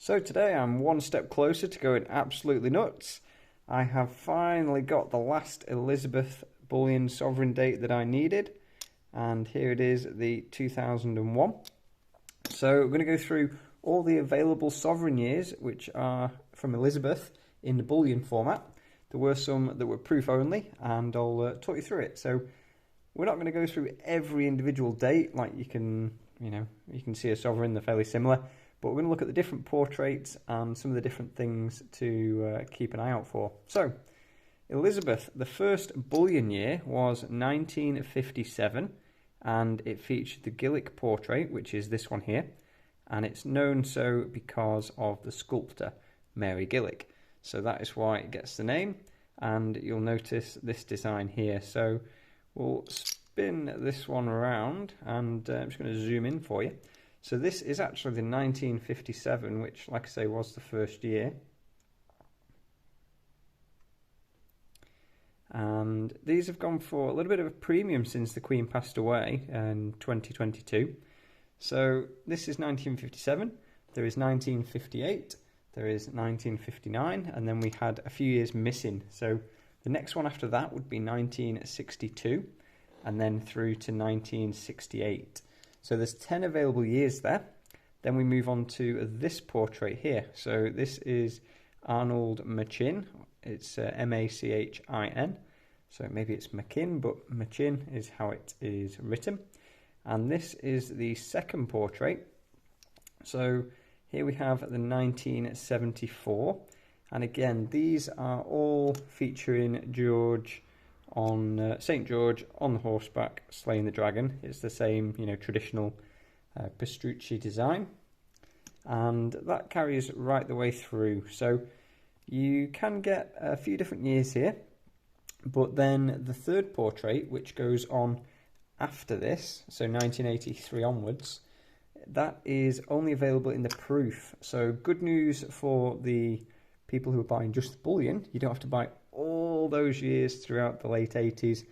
So today I'm one step closer to going absolutely nuts. I have finally got the last Elizabeth bullion sovereign date that I needed, and here it is, the 2001. So we're going to go through all the available sovereign years which are from Elizabeth in the bullion format. There were some that were proof only, and I'll talk you through it. So we're not going to go through every individual date, like you can see a sovereign, they're fairly similar. But we're going to look at the different portraits and some of the different things to keep an eye out for. So, Elizabeth, the first bullion year was 1957, and it featured the Gillick portrait, which is this one here, and it's known so because of the sculptor, Mary Gillick. So that is why it gets the name, and you'll notice this design here. So we'll spin this one around, and I'm just going to zoom in for you. So this is actually the 1957, which, like I say, was the first year. And these have gone for a little bit of a premium since the Queen passed away in 2022. So this is 1957, there is 1958, there is 1959, and then we had a few years missing. So the next one after that would be 1962, and then through to 1968. So there's 10 available years there. Then we move on to this portrait here. So this is Arnold Machin. It's M-A-C-H-I-N. So maybe it's Machin, but Machin is how it is written. And this is the second portrait. So here we have the 1974. And again, these are all featuring George on St. George on the horseback slaying the dragon. It's the same, traditional Pastrucci design, and that carries right the way through. So you can get a few different years here, but then the third portrait, which goes on after this, so 1983 onwards, that is only available in the proof. So good news for the people who are buying just the bullion. You don't have to buy all those years throughout the late 80s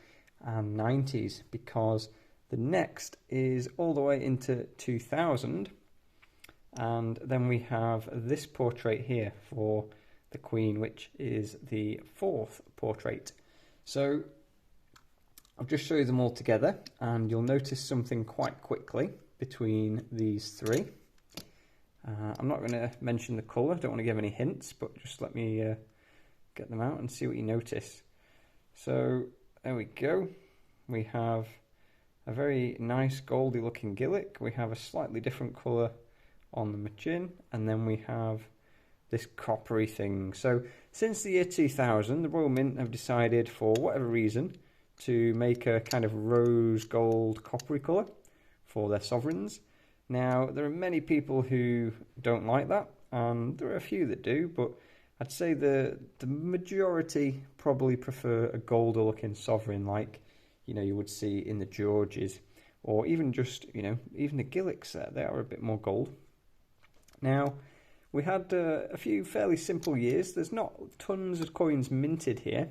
and 90s, because the next is all the way into 2000, and then we have this portrait here for the Queen, which is the fourth portrait. So I'll just show you them all together, and you'll notice something quite quickly between these three. I'm not going to mention the colour, I don't want to give any hints, but just let me get them out and see what you notice. So there we go. We have a very nice goldy looking Gillick. We have a slightly different colour on the Machin, and then we have this coppery thing. So since the year 2000, the Royal Mint have decided, for whatever reason, to make a kind of rose gold coppery colour for their sovereigns. Now, there are many people who don't like that, and there are a few that do, but I'd say the majority probably prefer a golder looking sovereign, like you would see in the Georges, or even just even the Gillicks there. They are a bit more gold. Now, we had a few fairly simple years. There's not tons of coins minted here,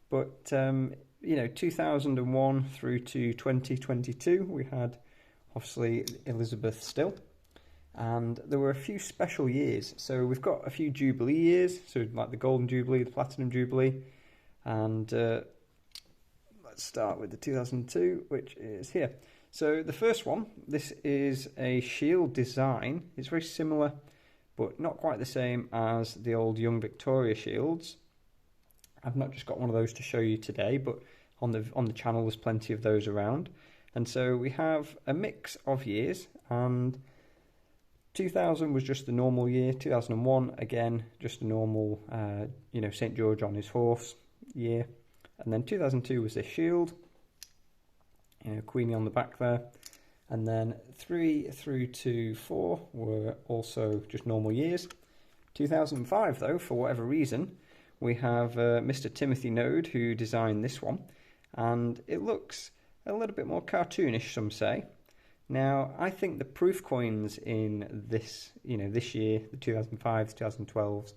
but 2001 through to 2022, we had obviously Elizabeth still. And there were a few special years. So we've got a few Jubilee years, so like the Golden Jubilee, the Platinum Jubilee. And let's start with the 2002, which is here. So the first one, this is a shield design. It's very similar, but not quite the same as the old Young Victoria shields. I've not just got one of those to show you today, but on the channel there's plenty of those around. And so we have a mix of years, and 2000 was just the normal year. 2001, again, just a normal, St. George on his horse year. And then 2002 was this shield, Queenie on the back there. And then 3 through to 4 were also just normal years. 2005, though, for whatever reason, we have Mr. Timothy Node, who designed this one. And it looks a little bit more cartoonish, some say. Now, I think the proof coins in this, this year, the 2005s, 2012s,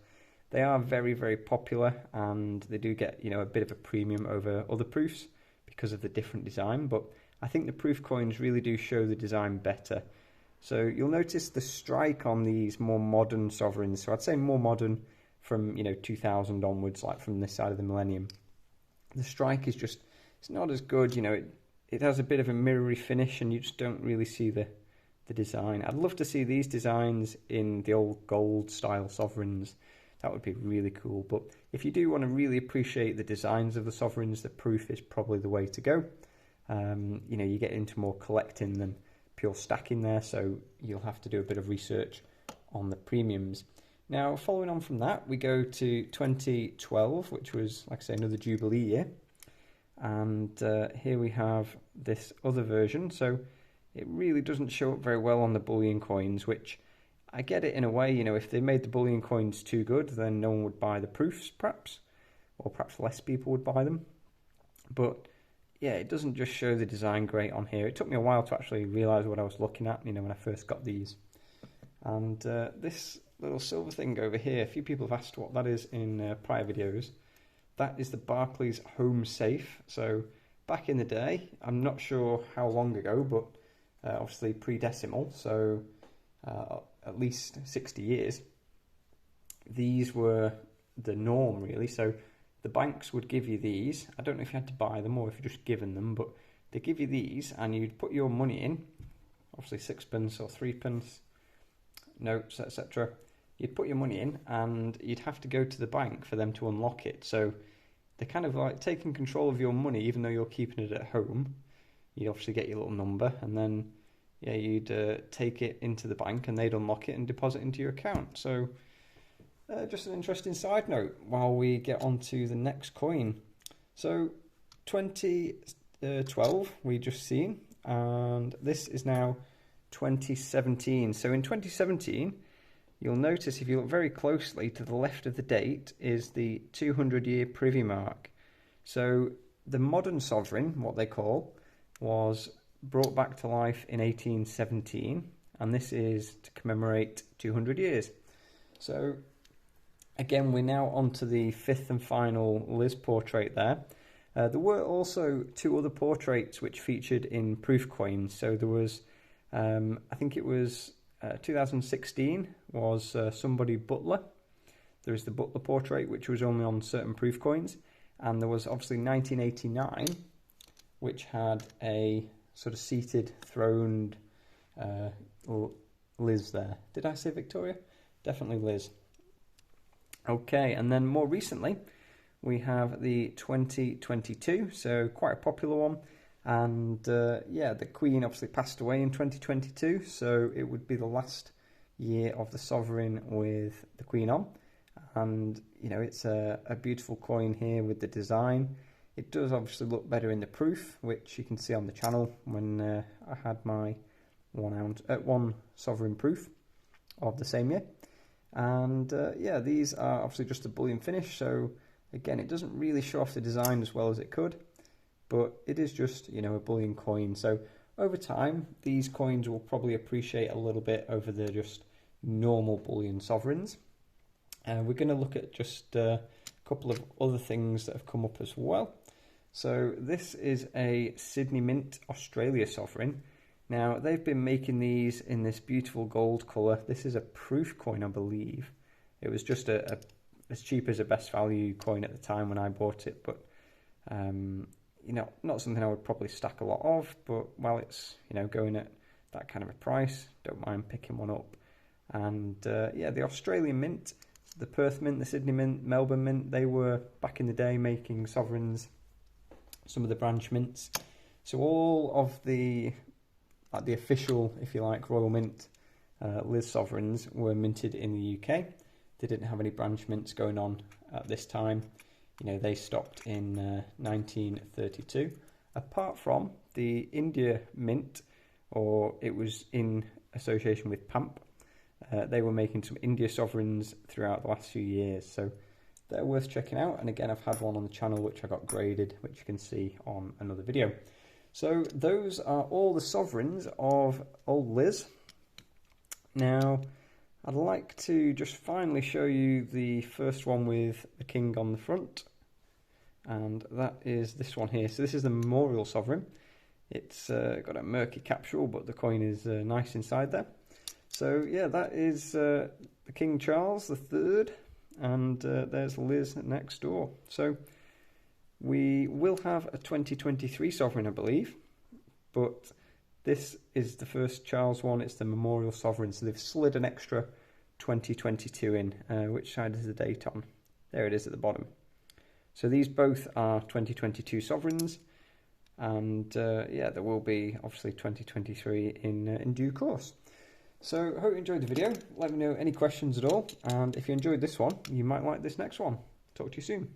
they are very, very popular, and they do get, a bit of a premium over other proofs because of the different design. But I think the proof coins really do show the design better. So you'll notice the strike on these more modern sovereigns. So I'd say more modern from 2000 onwards, like from this side of the millennium. The strike is just, it's not as good. It has a bit of a mirrory finish, and you just don't really see the design. I'd love to see these designs in the old gold style sovereigns. That would be really cool. But if you do want to really appreciate the designs of the sovereigns, the proof is probably the way to go. You get into more collecting than pure stacking there, so you'll have to do a bit of research on the premiums. Now, following on from that, we go to 2012, which was, like I say, another Jubilee year. And here we have this other version. So it really doesn't show up very well on the bullion coins, which I get it in a way. If they made the bullion coins too good, then no one would buy the proofs, perhaps, or perhaps less people would buy them. But yeah, it doesn't just show the design great on here. It took me a while to actually realise what I was looking at, when I first got these. And this little silver thing over here, a few people have asked what that is in prior videos. That is the Barclays Home Safe. So back in the day, I'm not sure how long ago, but obviously pre-decimal, so at least 60 years, these were the norm, really. So the banks would give you these. I don't know if you had to buy them or if you're just given them, but they give you these and you'd put your money in, obviously sixpence or threepence, notes, etc. You'd put your money in and you'd have to go to the bank for them to unlock it. So they're kind of like taking control of your money, even though you're keeping it at home. You'd obviously get your little number, and then you'd take it into the bank and they'd unlock it and deposit into your account. So just an interesting side note while we get on to the next coin. So 2012 we just seen, and this is now 2017. So in 2017, you'll notice if you look very closely to the left of the date is the 200-year privy mark. So the modern sovereign, what they call, was brought back to life in 1817, and this is to commemorate 200 years. So again, we're now on to the fifth and final Liz portrait there. There were also two other portraits which featured in proof coins. So there was, I think it was 2016 was somebody Butler. There is the Butler portrait, which was only on certain proof coins. And there was obviously 1989, which had a sort of seated, throned Liz there. Did I say Victoria? Definitely Liz. Okay, and then more recently, we have the 2022, so quite a popular one. And yeah, the Queen obviously passed away in 2022, so it would be the last year of the sovereign with the Queen on. And, it's a beautiful coin here with the design. It does obviously look better in the proof, which you can see on the channel when I had my one sovereign proof of the same year. And yeah, these are obviously just a bullion finish, so again, it doesn't really show off the design as well as it could, but it is just, a bullion coin. So over time, these coins will probably appreciate a little bit over the just normal bullion sovereigns. We're going to look at just a couple of other things that have come up as well. So this is a Sydney Mint Australia sovereign. Now, they've been making these in this beautiful gold colour. This is a proof coin, I believe. It was just as cheap as a best value coin at the time when I bought it, but, not something I would probably stack a lot of, but while it's, going at that kind of a price, don't mind picking one up. And, yeah, the Australian Mint, the Perth Mint, the Sydney Mint, Melbourne Mint, they were, back in the day, making sovereigns, some of the branch mints. So all of the official, if you like, Royal Mint Liz sovereigns were minted in the UK. They didn't have any branch mints going on at this time. They stopped in 1932. Apart from the India Mint, or it was in association with PAMP, they were making some India sovereigns throughout the last few years. So they're worth checking out. And again, I've had one on the channel which I got graded, which you can see on another video. So those are all the sovereigns of old Liz. Now, I'd like to just finally show you the first one with the king on the front. And that is this one here. So this is the Memorial Sovereign. It's got a murky capsule, but the coin is nice inside there. So yeah, that is the King Charles III, and there's Liz next door. So we will have a 2023 sovereign, I believe, but this is the first Charles one. It's the Memorial Sovereign, so they've slid an extra 2022 in. Which side is the date on? There it is at the bottom. So these both are 2022 sovereigns, and yeah, there will be obviously 2023 in due course. So hope you enjoyed the video. Let me know any questions at all, and if you enjoyed this one, you might like this next one. Talk to you soon.